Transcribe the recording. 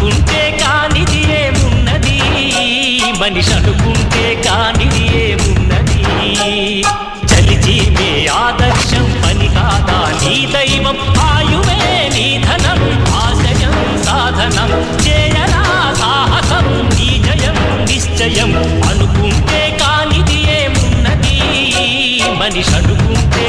అనుకుంటే కానిది ఏమున్నది, మనిషి అనుకుంటే కానిది ఏమున్నది. చలిజీవే ఆదర్శం పని కాదా నీ దైవం, ఆయువే నీ ధనం ఆశయం సాధనం. చేయరా సాహసం నీ జయం నిశ్చయం, అనుకుంటే కానిది ఏమున్నది, మనిషి అనుకుంటే